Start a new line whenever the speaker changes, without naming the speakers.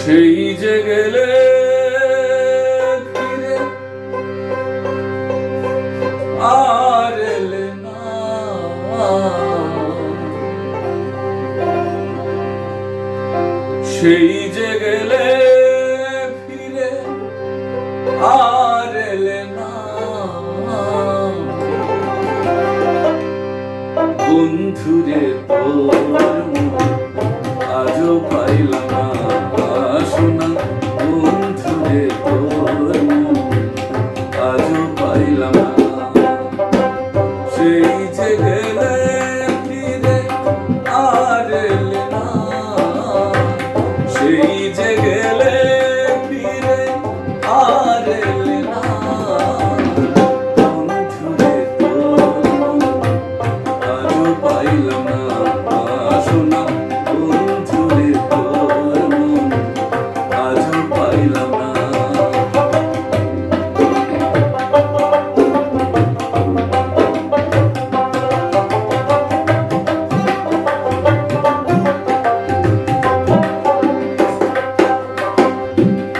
সেই যে গেলে ফিরে আর এলে না, সেই যে গেলে ফিরে আর এলে না, বন্ধুরে তোর আজও পাইলাম না শোনা, বন্ধুরে তোর আজও পাইলাম না। সেই যে গেলে ফিরে আর এলে না, সেই যে